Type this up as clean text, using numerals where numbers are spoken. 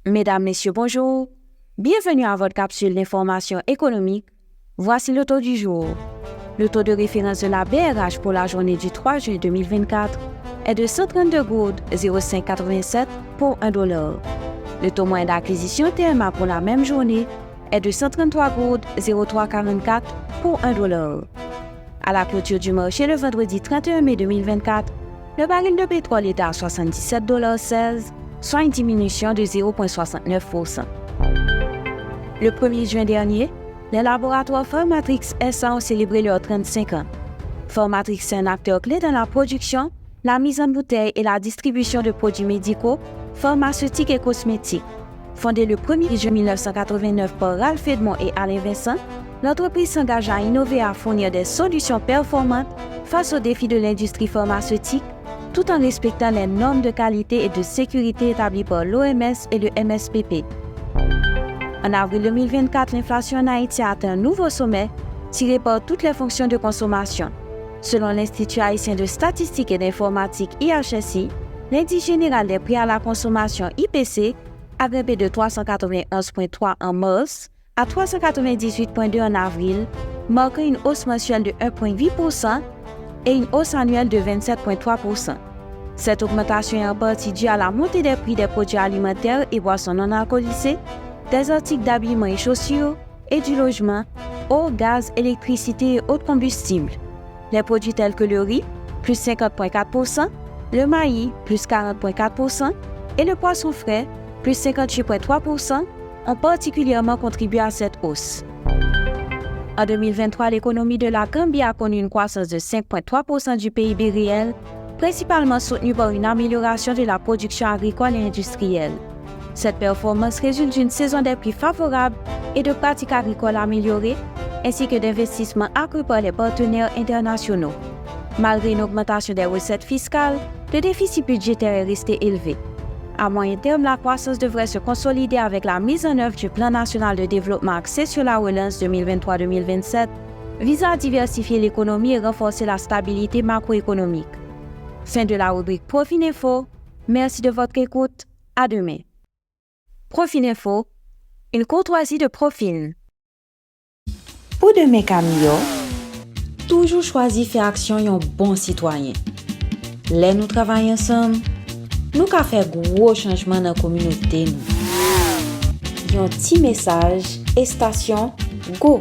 Mesdames, Messieurs, bonjour. Bienvenue à votre capsule d'information économique. Voici le taux du jour. Le taux de référence de la BRH pour la journée du 3 juin 2024 est de 132,0587 pour $1. Le taux moyen d'acquisition TMA pour la même journée est de 133,0344 pour $1. À la clôture du marché le vendredi 31 mai 2024, le baril de pétrole était à $77,16, soit une diminution de 0,69%. Le 1er juin dernier, les laboratoires Formatrix SA ont célébré leurs 35 ans. Formatrix est un acteur clé dans la production, la mise en bouteille et la distribution de produits médicaux, pharmaceutiques et cosmétiques. Fondée le 1er juin 1989 par Ralph Edmond et Alain Vincent, l'entreprise s'engage à innover et à fournir des solutions performantes face aux défis de l'industrie pharmaceutique, tout en respectant les normes de qualité et de sécurité établies par l'OMS et le MSPP. En avril 2024, l'inflation en Haïti a atteint un nouveau sommet, tiré par toutes les fonctions de consommation. Selon l'Institut haïtien de statistique et d'informatique IHSI, l'indice général des prix à la consommation IPC a grimpé de 391,3 en mars à 398,2 en avril, marquant une hausse mensuelle de 1,8% et une hausse annuelle de 27,3%. Cette augmentation est en partie due à la montée des prix des produits alimentaires et boissons non alcoolisées, des articles d'habillement et chaussures et du logement, eau, gaz, électricité et autres combustibles. Les produits tels que le riz, plus 50,4%, le maïs, plus 40,4% et le poisson frais, plus 58,3%, ont particulièrement contribué à cette hausse. En 2023, l'économie de la Gambie a connu une croissance de 5,3% du PIB réel, principalement soutenue par une amélioration de la production agricole et industrielle. Cette performance résulte d'une saison des prix favorable et de pratiques agricoles améliorées, ainsi que d'investissements accrus par les partenaires internationaux. Malgré une augmentation des recettes fiscales, le déficit budgétaire est resté élevé. À moyen terme, la croissance devrait se consolider avec la mise en œuvre du Plan national de développement axé sur la relance 2023-2027, visant à diversifier l'économie et renforcer la stabilité macroéconomique. Fin de la rubrique Profininfo. Merci de votre écoute. À demain. Profininfo, une courtoisie de Profin. Pour demain Camille, toujours choisir faire action un bon citoyen. Là nous travaillons ensemble, nous avons fait gros changement dans la communauté. Un petit message et station Go!